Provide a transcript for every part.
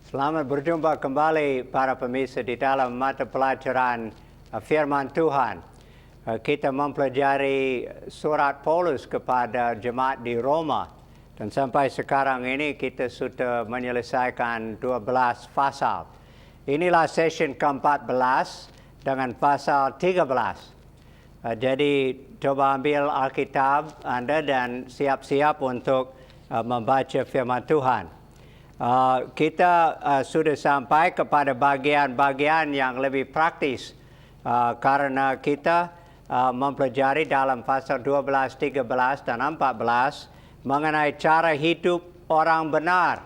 Selamat berjumpa kembali para pemirsa di dalam mata pelajaran firman Tuhan. Kita mempelajari surat Paulus kepada jemaat di Roma. Dan sampai sekarang ini kita sudah menyelesaikan 12 pasal. Inilah session ke-14 dengan pasal 13. Jadi coba ambil Alkitab Anda dan siap-siap untuk membaca firman Tuhan. Kita sudah sampai kepada bagian-bagian yang lebih praktis karena kita mempelajari dalam pasal 12, 13, dan 14 mengenai cara hidup orang benar.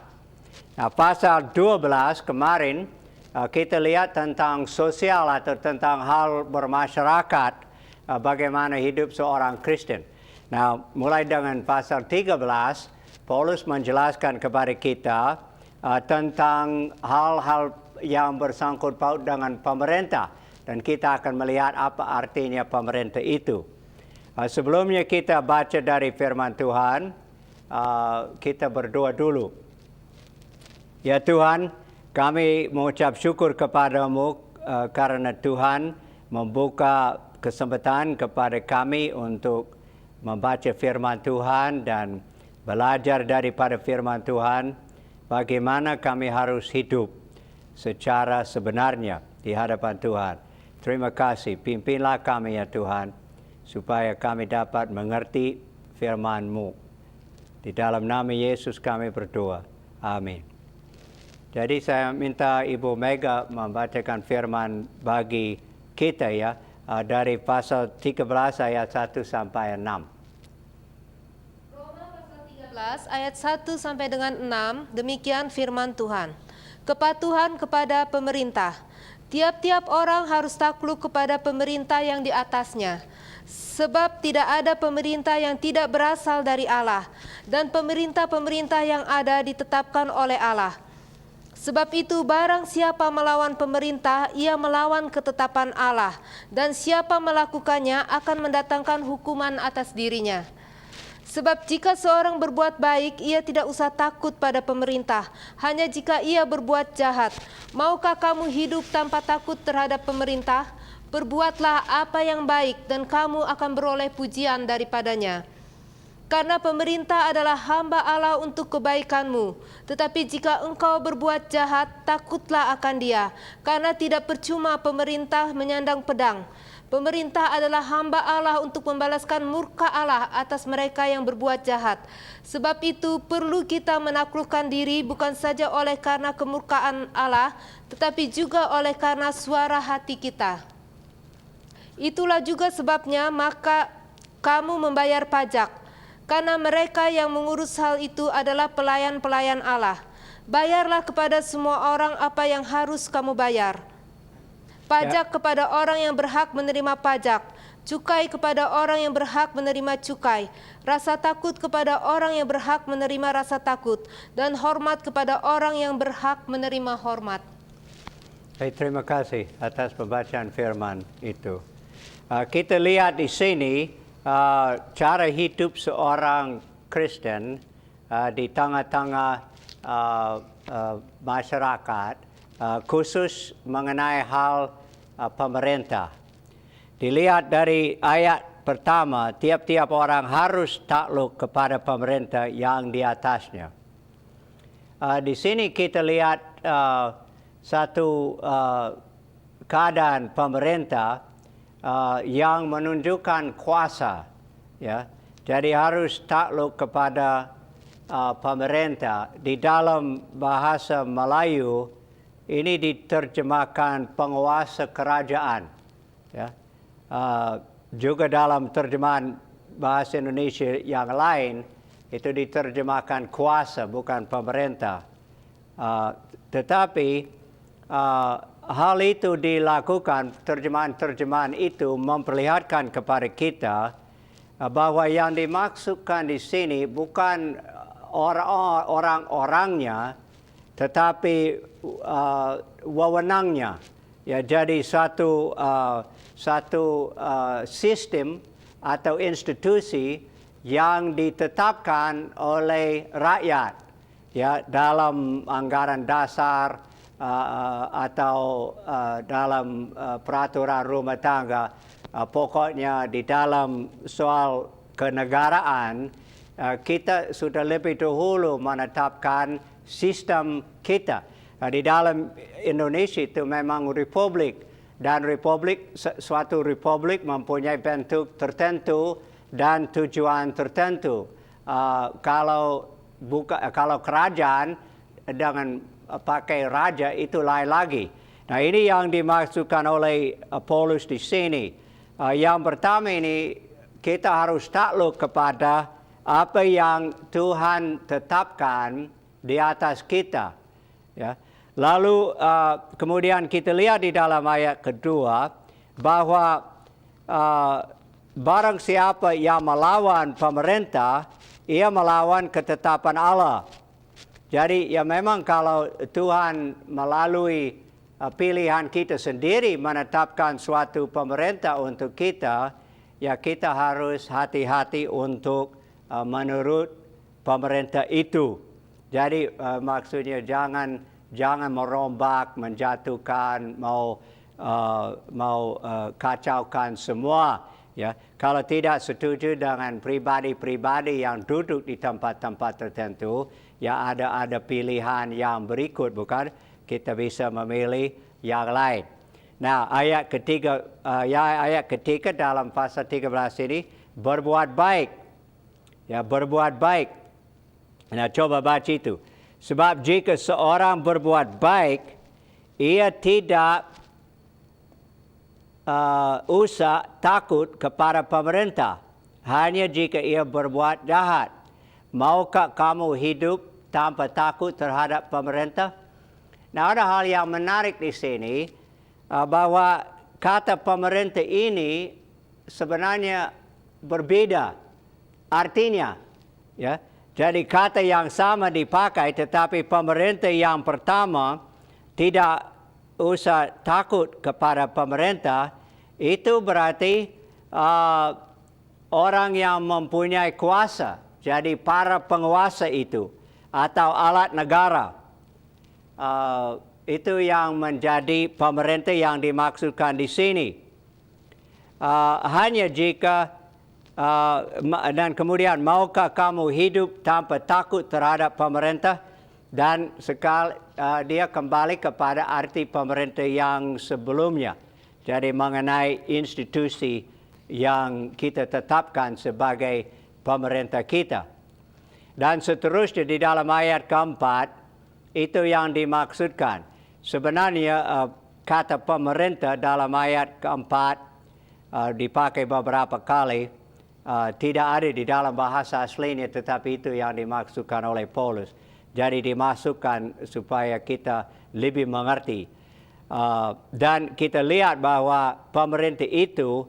Nah, pasal 12 kemarin kita lihat tentang sosial atau tentang hal bermasyarakat, bagaimana hidup seorang Kristen. Nah, mulai dengan pasal 13, Paulus menjelaskan kepada kita tentang hal-hal yang bersangkut paut dengan pemerintah. Dan kita akan melihat apa artinya pemerintah itu. Sebelumnya kita baca dari firman Tuhan, kita berdoa dulu. Ya Tuhan, kami mengucap syukur kepadamu karena Tuhan membuka kesempatan kepada kami untuk membaca firman Tuhan dan belajar daripada firman Tuhan, bagaimana kami harus hidup secara sebenarnya di hadapan Tuhan. Terima kasih, pimpinlah kami ya Tuhan, supaya kami dapat mengerti firman-Mu. Di dalam nama Yesus kami berdoa. Amin. Jadi saya minta Ibu Mega membacakan firman bagi kita ya, dari pasal 13 ayat 1 sampai 6. Ayat 1 sampai dengan 6, demikian firman Tuhan. Kepatuhan kepada pemerintah. Tiap-tiap orang harus takluk kepada pemerintah yang di atasnya. Sebab tidak ada pemerintah yang tidak berasal dari Allah, dan pemerintah-pemerintah yang ada ditetapkan oleh Allah. Sebab itu barang siapa melawan pemerintah, ia melawan ketetapan Allah, dan siapa melakukannya akan mendatangkan hukuman atas dirinya. Sebab jika seorang berbuat baik, ia tidak usah takut pada pemerintah, hanya jika ia berbuat jahat. Maukah kamu hidup tanpa takut terhadap pemerintah? Perbuatlah apa yang baik, dan kamu akan beroleh pujian daripadanya. Karena pemerintah adalah hamba Allah untuk kebaikanmu. Tetapi jika engkau berbuat jahat, takutlah akan dia, karena tidak percuma pemerintah menyandang pedang. Pemerintah adalah hamba Allah untuk membalaskan murka Allah atas mereka yang berbuat jahat. Sebab itu perlu kita menaklukkan diri bukan saja oleh karena kemurkaan Allah, tetapi juga oleh karena suara hati kita. Itulah juga sebabnya maka kamu membayar pajak, karena mereka yang mengurus hal itu adalah pelayan-pelayan Allah. Bayarlah kepada semua orang apa yang harus kamu bayar. Pajak kepada orang yang berhak menerima pajak, cukai kepada orang yang berhak menerima cukai, rasa takut kepada orang yang berhak menerima rasa takut, dan hormat kepada orang yang berhak menerima hormat. Terima kasih atas pembacaan firman itu. Kita lihat di sini cara hidup seorang Kristen di tengah-tengah masyarakat, khusus mengenai hal pemerintah. Dilihat dari ayat pertama, tiap-tiap orang harus takluk kepada pemerintah yang di atasnya. Di sini kita lihat satu keadaan pemerintah yang menunjukkan kuasa, ya. Jadi harus takluk kepada pemerintah. Di dalam bahasa Melayu ini diterjemahkan penguasa kerajaan, ya. Juga dalam terjemahan bahasa Indonesia yang lain itu diterjemahkan kuasa, bukan pemerintah. Tetapi hal itu dilakukan, terjemahan-terjemahan itu memperlihatkan kepada kita bahwa yang dimaksudkan di sini bukan orang-orangnya, tetapi wewenangnya. Ya, jadi satu sistem atau institusi yang ditetapkan oleh rakyat. ya, dalam anggaran dasar atau dalam peraturan rumah tangga. Pokoknya di dalam soal kenegaraan, kita sudah lebih dahulu menetapkan sistem kita. Di dalam Indonesia itu memang republik, dan suatu republik mempunyai bentuk tertentu dan tujuan tertentu. Kalau kerajaan dengan pakai raja itu lain lagi. Nah, ini yang dimaksudkan oleh Paulus di sini. Yang pertama ini, kita harus takluk kepada apa yang Tuhan tetapkan di atas kita. Ya. Lalu kemudian kita lihat di dalam ayat kedua bahwa barang siapa yang melawan pemerintah, ia melawan ketetapan Allah. Jadi ya memang kalau Tuhan melalui pilihan kita sendiri menetapkan suatu pemerintah untuk kita, ya kita harus hati-hati untuk menurut pemerintah itu. Jadi maksudnya jangan merombak, menjatuhkan, mau kacaukan semua. Ya, kalau tidak setuju dengan pribadi-pribadi yang duduk di tempat-tempat tertentu, ya ada pilihan yang berikut, bukan? Kita bisa memilih yang lain. Nah, ayat ketiga dalam pasal 13 ini, berbuat baik. Ya, berbuat baik. Nah, coba baca itu. Sebab jika seorang berbuat baik, ia tidak usah takut kepada pemerintah. Hanya jika ia berbuat jahat. Maukah kamu hidup tanpa takut terhadap pemerintah? Nah, ada hal yang menarik di sini, bahwa kata pemerintah ini sebenarnya berbeda artinya. Ya. Jadi kata yang sama dipakai, tetapi pemerintah yang pertama tidak usah takut kepada pemerintah, itu berarti orang yang mempunyai kuasa. Jadi para penguasa itu atau alat negara. Itu yang menjadi pemerintah yang dimaksudkan di sini. Hanya jika dan kemudian, maukah kamu hidup tanpa takut terhadap pemerintah? Dan dia kembali kepada arti pemerintah yang sebelumnya. Jadi mengenai institusi yang kita tetapkan sebagai pemerintah kita. Dan seterusnya di dalam ayat keempat, itu yang dimaksudkan. Sebenarnya kata pemerintah dalam ayat keempat dipakai beberapa kali. Tidak ada di dalam bahasa aslinya, tetapi itu yang dimaksudkan oleh Paulus. Jadi dimasukkan supaya kita lebih mengerti. Dan kita lihat bahwa pemerintah itu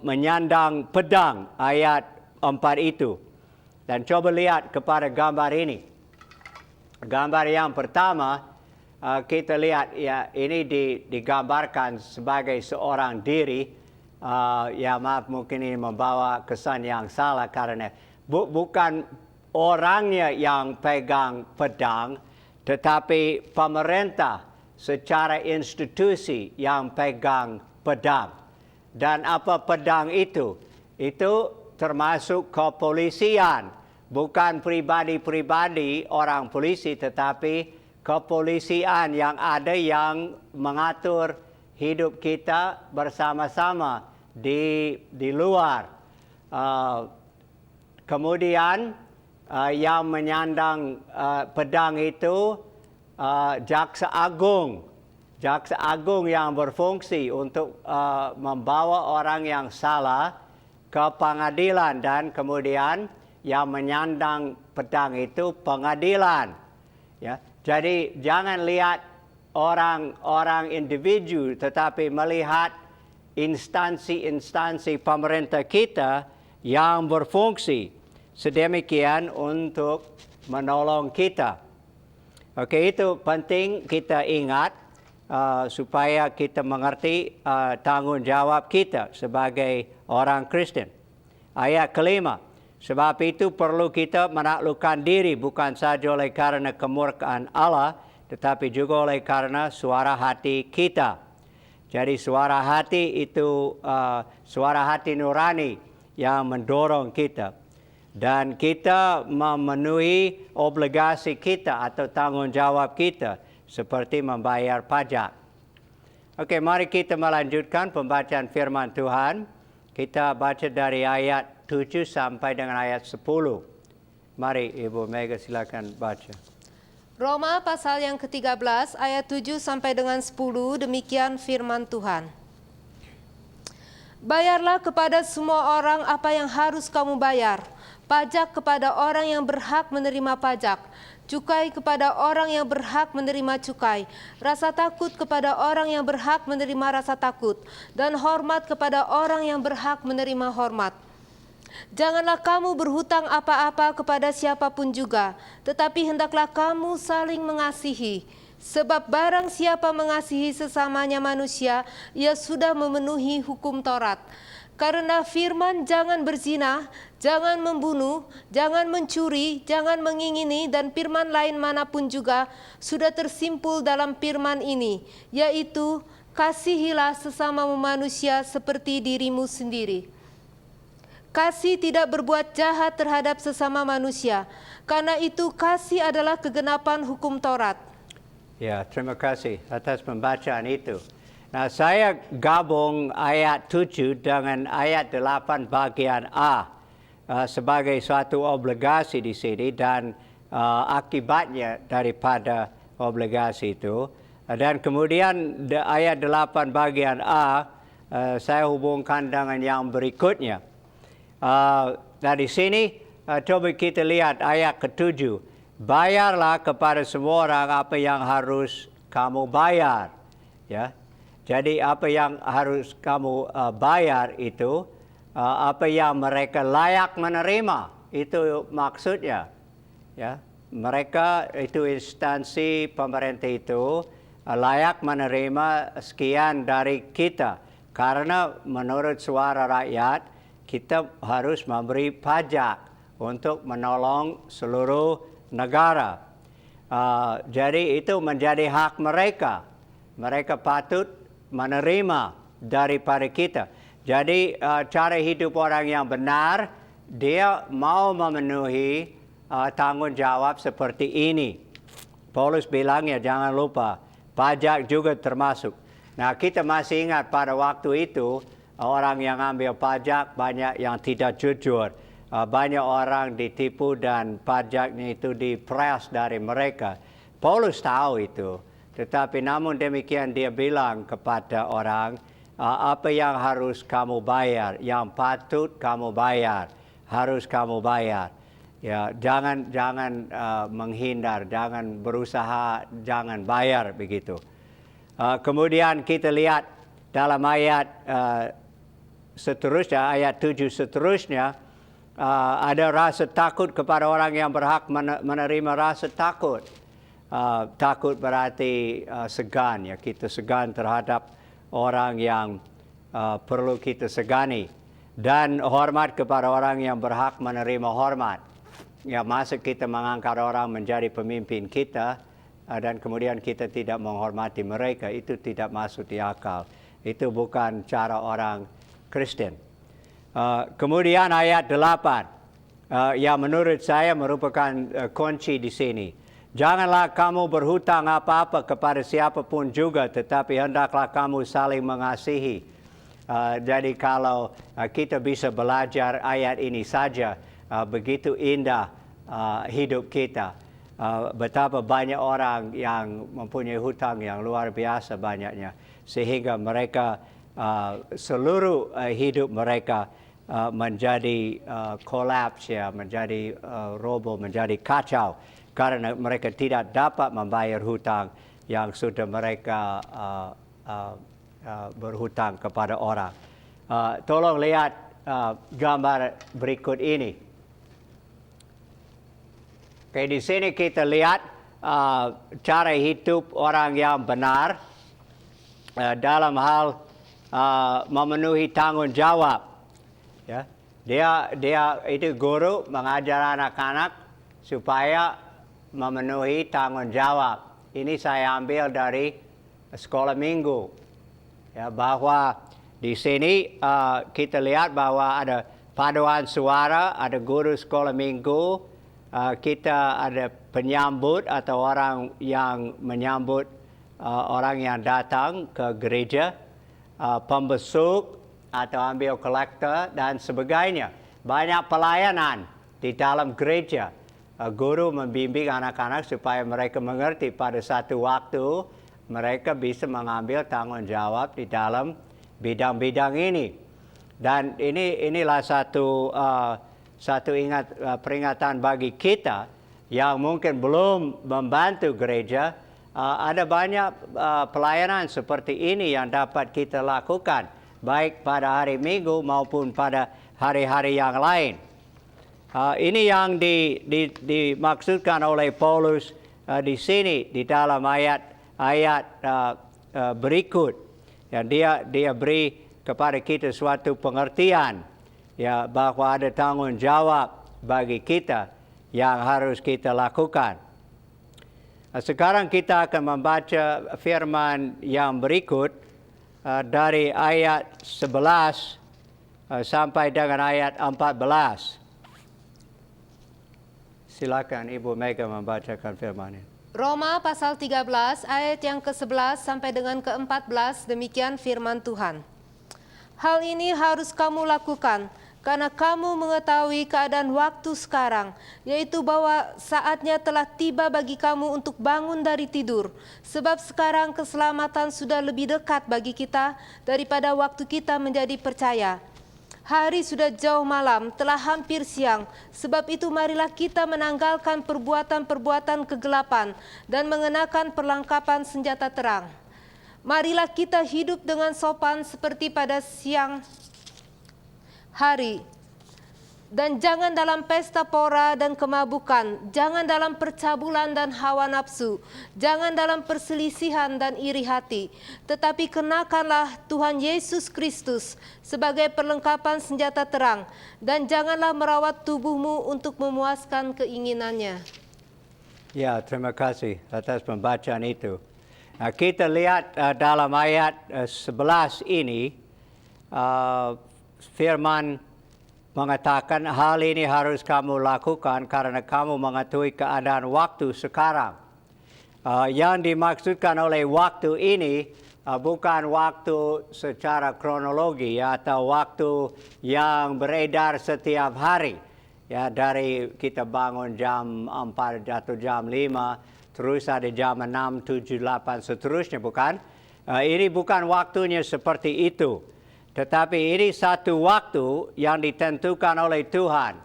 menyandang pedang, ayat 4 itu. Dan coba lihat kepada gambar ini. Gambar yang pertama, kita lihat ya, ini digambarkan sebagai seorang diri. Ya maaf, mungkin ini membawa kesan yang salah karena bukan orangnya yang pegang pedang, tetapi pemerintah secara institusi yang pegang pedang. Dan apa pedang itu? Itu termasuk kepolisian, bukan pribadi-pribadi orang polisi, tetapi kepolisian yang ada yang mengatur hidup kita bersama-sama di luar. Kemudian yang menyandang pedang itu jaksa agung. Jaksa agung yang berfungsi untuk membawa orang yang salah ke pengadilan, dan kemudian yang menyandang pedang itu pengadilan. Ya, jadi jangan lihat orang individu, tetapi melihat instansi-instansi pemerintah kita yang berfungsi sedemikian untuk menolong kita. Oke, itu penting kita ingat supaya kita mengerti tanggung jawab kita sebagai orang Kristen. Ayat kelima, Sebab itu perlu kita menaklukkan diri bukan saja oleh karena kemurkaan Allah, tetapi juga oleh karena suara hati kita. Jadi suara hati itu suara hati nurani yang mendorong kita. Dan kita memenuhi obligasi kita atau tanggung jawab kita seperti membayar pajak. Oke, mari kita melanjutkan pembacaan firman Tuhan. Kita baca dari ayat 7 sampai dengan ayat 10. Mari Ibu Mega silakan baca. Roma pasal yang ke-13 ayat 7 sampai dengan 10, demikian firman Tuhan. Bayarlah kepada semua orang apa yang harus kamu bayar. Pajak kepada orang yang berhak menerima pajak, cukai kepada orang yang berhak menerima cukai, rasa takut kepada orang yang berhak menerima rasa takut, dan hormat kepada orang yang berhak menerima hormat. Janganlah kamu berhutang apa-apa kepada siapapun juga, tetapi hendaklah kamu saling mengasihi. Sebab barang siapa mengasihi sesamanya manusia, ia sudah memenuhi hukum Taurat. Karena firman jangan berzina, jangan membunuh, jangan mencuri, jangan mengingini, dan firman lain manapun juga sudah tersimpul dalam firman ini, yaitu kasihilah sesama manusia seperti dirimu sendiri. Kasih tidak berbuat jahat terhadap sesama manusia, karena itu kasih adalah kegenapan hukum Taurat. Ya, terima kasih atas pembacaan itu. Nah, saya gabung ayat 7 dengan ayat 8 bagian A sebagai suatu obligasi di sini dan akibatnya daripada obligasi itu. Dan kemudian ayat 8 bagian A saya hubungkan dengan yang berikutnya. Dari sini coba kita lihat ayat ke-7. Bayarlah kepada semua orang apa yang harus kamu bayar. Ya. Jadi apa yang harus kamu bayar itu, apa yang mereka layak menerima, itu maksudnya. Ya, mereka itu instansi pemerintah itu layak menerima sekian dari kita. Karena menurut suara rakyat, kita harus memberi pajak untuk menolong seluruh negara. Jadi itu menjadi hak mereka. Mereka patut menerima daripada kita. Jadi cara hidup orang yang benar, dia mau memenuhi tanggung jawab seperti ini. Paulus bilang ya jangan lupa, pajak juga termasuk. Nah kita masih ingat pada waktu itu, orang yang ambil pajak banyak yang tidak jujur. Banyak orang ditipu dan pajaknya itu diperas dari mereka. Paulus tahu itu. Tetapi namun demikian dia bilang kepada orang, apa yang harus kamu bayar, yang patut kamu bayar, harus kamu bayar. Ya, jangan menghindar, jangan berusaha, jangan bayar begitu. Kemudian kita lihat dalam ayat seterusnya, ayat 7 seterusnya, ada rasa takut kepada orang yang berhak menerima rasa takut. Takut berarti segan, ya kita segan terhadap orang yang perlu kita segani, dan hormat kepada orang yang berhak menerima hormat. Ya masa kita mengangkat orang menjadi pemimpin kita dan kemudian kita tidak menghormati mereka, itu tidak masuk di akal. Itu bukan cara orang Kristen. Kemudian ayat 8 yang menurut saya merupakan kunci di sini. Janganlah kamu berhutang apa-apa kepada siapapun juga, tetapi hendaklah kamu saling mengasihi. Jadi kalau kita bisa belajar ayat ini saja, begitu indah hidup kita. Betapa banyak orang yang mempunyai hutang yang luar biasa banyaknya. Sehingga mereka, seluruh hidup mereka menjadi kolaps, ya, menjadi roboh, menjadi kacau. Karena mereka tidak dapat membayar hutang yang sudah mereka berhutang kepada orang. Tolong lihat gambar berikut ini. Oke, di sini kita lihat cara hidup orang yang benar dalam hal memenuhi tanggung jawab. Ya. Dia itu guru mengajar anak-anak supaya memenuhi tanggung jawab. Ini saya ambil dari sekolah minggu. Ya, bahwa di sini kita lihat bahwa ada paduan suara, ada guru sekolah minggu, kita ada penyambut atau orang yang menyambut orang yang datang ke gereja, pembesuk atau ambil kolektor dan sebagainya. Banyak pelayanan di dalam gereja. Guru membimbing anak-anak supaya mereka mengerti pada satu waktu mereka bisa mengambil tanggung jawab di dalam bidang-bidang ini. Dan inilah satu peringatan bagi kita yang mungkin belum membantu gereja. Ada banyak pelayanan seperti ini yang dapat kita lakukan, baik pada hari Minggu maupun pada hari-hari yang lain. Ini yang dimaksudkan oleh Paulus di sini di dalam ayat berikut. Ya, dia beri kepada kita suatu pengertian, ya, bahwa ada tanggung jawab bagi kita yang harus kita lakukan. Sekarang kita akan membaca firman yang berikut dari ayat 11 sampai dengan ayat 14. Silakan Ibu Mega membacakan firman ini. Roma pasal 13 ayat yang ke-11 sampai dengan ke-14, demikian firman Tuhan. Hal ini harus kamu lakukan, karena kamu mengetahui keadaan waktu sekarang, yaitu bahwa saatnya telah tiba bagi kamu untuk bangun dari tidur. Sebab sekarang keselamatan sudah lebih dekat bagi kita daripada waktu kita menjadi percaya. Hari sudah jauh malam, telah hampir siang. Sebab itu marilah kita menanggalkan perbuatan-perbuatan kegelapan dan mengenakan perlengkapan senjata terang. Marilah kita hidup dengan sopan seperti pada siang hari. Dan jangan dalam pesta pora dan kemabukan, jangan dalam percabulan dan hawa nafsu, jangan dalam perselisihan dan iri hati, tetapi kenakanlah Tuhan Yesus Kristus sebagai perlengkapan senjata terang, dan janganlah merawat tubuhmu untuk memuaskan keinginannya. Ya, terima kasih atas pembacaan itu. Nah, kita lihat dalam ayat 11 ini, firman mengatakan hal ini harus kamu lakukan karena kamu mengetahui keadaan waktu sekarang. Yang dimaksudkan oleh waktu ini bukan waktu secara kronologi atau waktu yang beredar setiap hari. Ya, dari kita bangun jam 4 atau jam 5, terus ada jam 6, 7, 8 seterusnya, bukan? Ini bukan waktunya seperti itu. Tetapi ini satu waktu yang ditentukan oleh Tuhan.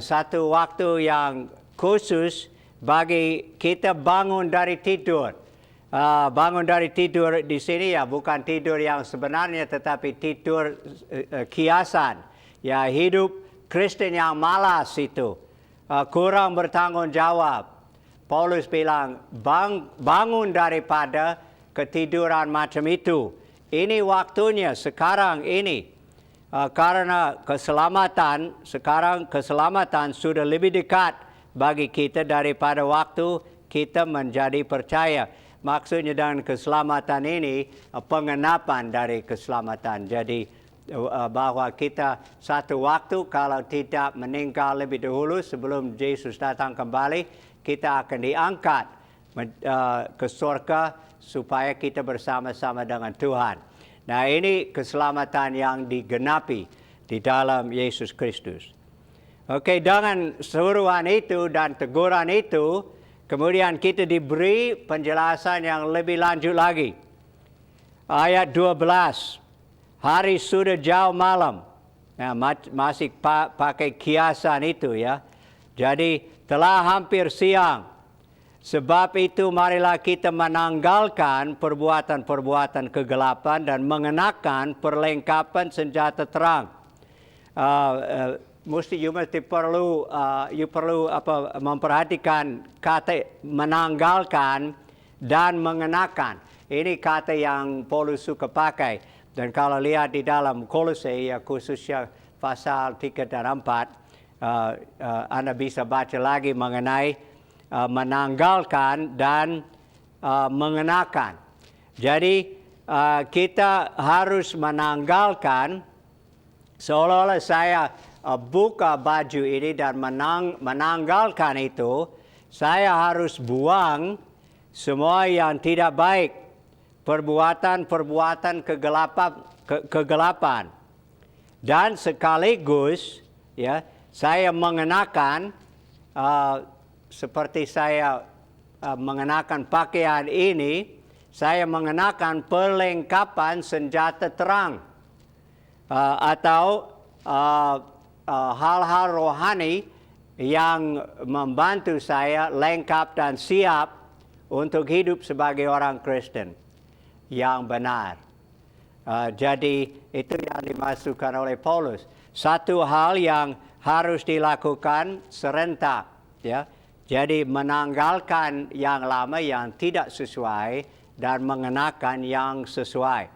Satu waktu yang khusus bagi kita bangun dari tidur. Bangun dari tidur di sini ya bukan tidur yang sebenarnya, tetapi tidur kiasan. Ya, hidup Kristen yang malas itu. Kurang bertanggung jawab. Paulus bilang, bangun daripada ketiduran macam itu. Ini waktunya sekarang ini. Karena sekarang keselamatan sudah lebih dekat bagi kita daripada waktu kita menjadi percaya. Maksudnya dengan keselamatan ini, pengenapan dari keselamatan. Jadi bahwa kita satu waktu kalau tidak meninggal lebih dahulu sebelum Yesus datang kembali, kita akan diangkat ke surga supaya kita bersama-sama dengan Tuhan. Nah, ini keselamatan yang digenapi di dalam Yesus Kristus. Oke, dengan seruan itu dan teguran itu, kemudian kita diberi penjelasan yang lebih lanjut lagi. Ayat 12, hari sudah jauh malam. Nah, masih pakai kiasan itu ya. Jadi telah hampir siang. Sebab itu marilah kita menanggalkan perbuatan-perbuatan kegelapan dan mengenakan perlengkapan senjata terang. You perlu memperhatikan kata menanggalkan dan mengenakan. Ini kata yang Paulus suka pakai. Dan kalau lihat di dalam Kolose, ya khususnya pasal 3 dan 4, Anda bisa baca lagi mengenai menanggalkan dan mengenakan. Jadi kita harus menanggalkan, seolah-olah saya buka baju ini dan menanggalkan itu, saya harus buang semua yang tidak baik, perbuatan kegelapan. Dan sekaligus ya, saya mengenakan seperti saya mengenakan pakaian ini, saya mengenakan perlengkapan senjata terang atau hal-hal rohani yang membantu saya lengkap dan siap untuk hidup sebagai orang Kristen yang benar. Jadi itu yang dimaksudkan oleh Paulus. Satu hal yang harus dilakukan serentak, ya. Jadi menanggalkan yang lama yang tidak sesuai dan mengenakan yang sesuai.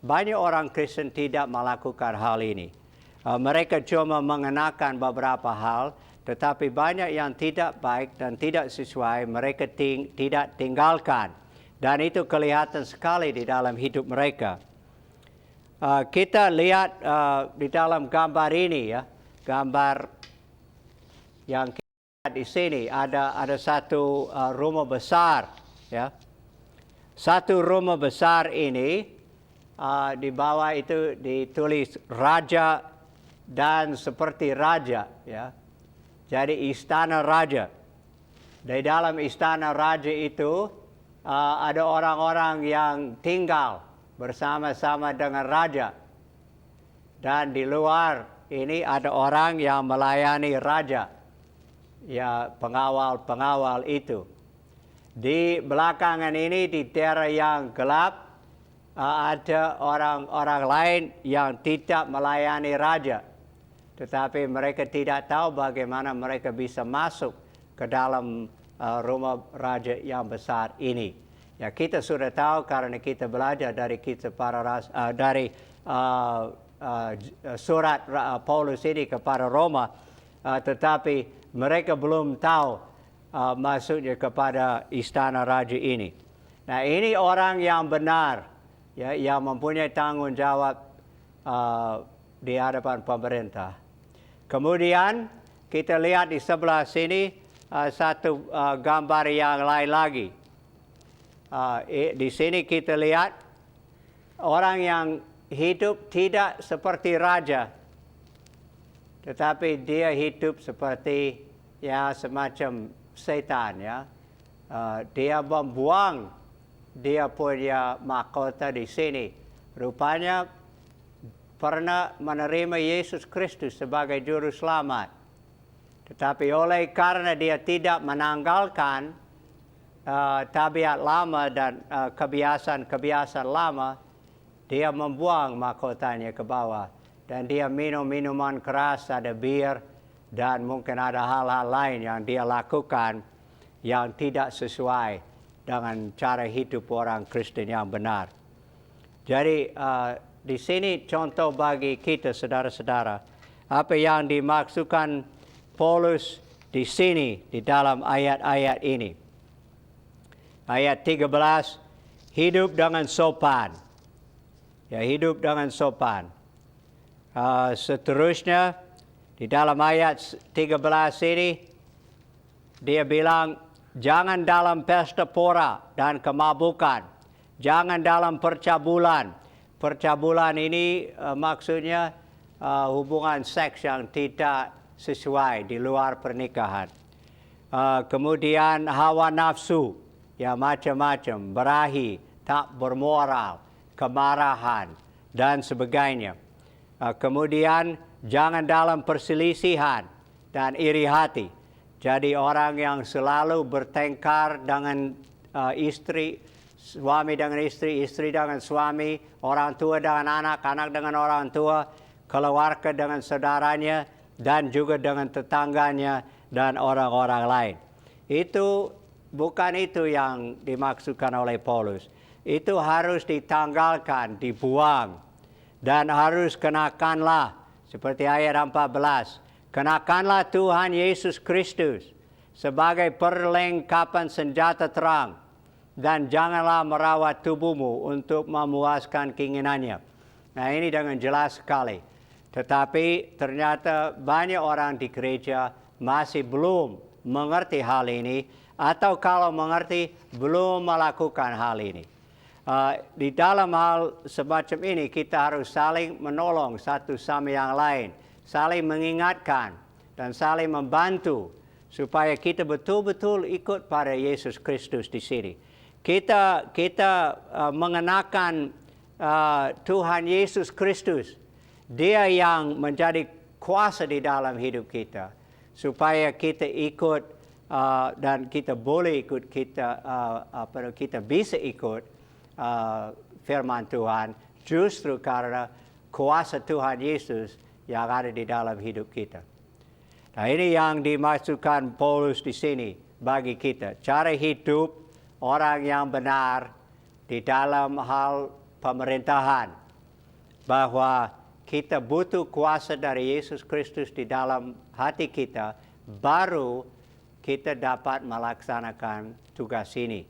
Banyak orang Kristen tidak melakukan hal ini. Mereka cuma mengenakan beberapa hal, tetapi banyak yang tidak baik dan tidak sesuai mereka tidak tinggalkan. Dan itu kelihatan sekali di dalam hidup mereka. Kita lihat di dalam gambar ini, ya, gambar yang kita lihat di sini ada satu rumah besar, ya. Satu rumah besar ini di bawah itu ditulis raja dan seperti raja, ya. Jadi istana raja. Di dalam istana raja itu ada orang-orang yang tinggal bersama-sama dengan raja. Dan di luar ini ada orang yang melayani raja, ya, pengawal-pengawal itu. Di belakangan ini di daerah yang gelap ada orang-orang lain yang tidak melayani raja. Tetapi mereka tidak tahu bagaimana mereka bisa masuk ke dalam rumah raja yang besar ini. Ya, kita sudah tahu karena kita belajar dari surat Paulus ini kepada Roma, tetapi mereka belum tahu masuknya kepada istana raja ini. Nah, ini orang yang benar, ya, yang mempunyai tanggung jawab di hadapan pemerintah. Kemudian kita lihat di sebelah sini satu gambar yang lain lagi. Di sini kita lihat orang yang hidup tidak seperti raja, tetapi dia hidup seperti, ya, semacam setan, ya. Dia membuang dia punya mahkota di sini. Rupanya pernah menerima Yesus Kristus sebagai juru selamat. Tetapi oleh karena dia tidak menanggalkan tabiat lama dan kebiasaan lama, dia membuang mahkotanya ke bawah. Dan dia minum minuman keras, ada bir, dan mungkin ada hal-hal lain yang dia lakukan yang tidak sesuai dengan cara hidup orang Kristen yang benar. Jadi di sini contoh bagi kita, saudara-saudara, apa yang dimaksudkan Paulus di sini di dalam ayat-ayat ini. Ayat 13, hidup dengan sopan. Ya, hidup dengan sopan. Seterusnya di dalam ayat 13 ini dia bilang, jangan dalam pesta pora dan kemabukan, jangan dalam percabulan. Percabulan ini maksudnya hubungan seks yang tidak sesuai di luar pernikahan. Kemudian hawa nafsu, ya, macam-macam, berahi, tak bermoral, kemarahan, dan sebagainya. Kemudian jangan dalam perselisihan dan iri hati. Jadi orang yang selalu bertengkar dengan istri, suami dengan istri, istri dengan suami, orang tua dengan anak, anak dengan orang tua, keluarga dengan saudaranya, dan juga dengan tetangganya dan orang-orang lain. Itu bukan itu yang dimaksudkan oleh Paulus. Itu harus ditanggalkan, dibuang, dan harus kenakanlah Seperti ayat 14, kenakanlah Tuhan Yesus Kristus sebagai perlengkapan senjata terang dan janganlah merawat tubuhmu untuk memuaskan keinginannya. Nah, ini dengan jelas sekali. Tetapi ternyata banyak orang di gereja masih belum mengerti hal ini, atau kalau mengerti belum melakukan hal ini. Di dalam hal semacam ini kita harus saling menolong satu sama yang lain, saling mengingatkan dan saling membantu supaya kita betul-betul ikut pada Yesus Kristus di sini. Kita mengenakan Tuhan Yesus Kristus. Dia yang menjadi kuasa di dalam hidup kita, supaya kita ikut dan kita boleh ikut, kita bisa ikut firman Tuhan justru karena kuasa Tuhan Yesus yang ada di dalam hidup kita. Nah, ini yang dimaksudkan Paulus di sini bagi kita. Cara hidup orang yang benar di dalam hal pemerintahan, bahwa kita butuh kuasa dari Yesus Kristus di dalam hati kita, baru kita dapat melaksanakan tugas ini.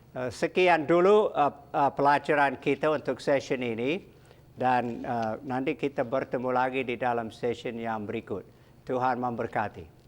Sekian dulu pelajaran kita untuk session ini, dan nanti kita bertemu lagi di dalam session yang berikut. Tuhan memberkati.